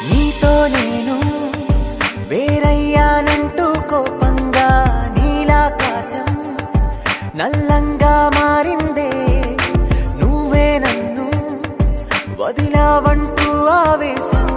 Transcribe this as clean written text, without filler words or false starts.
నీతో నేను వేరయ్యానంటూ కోపంగా నీలాకాశం నల్లంగా మారిందే నువ్వే నన్ను వదిలావంటూ ఆవేశం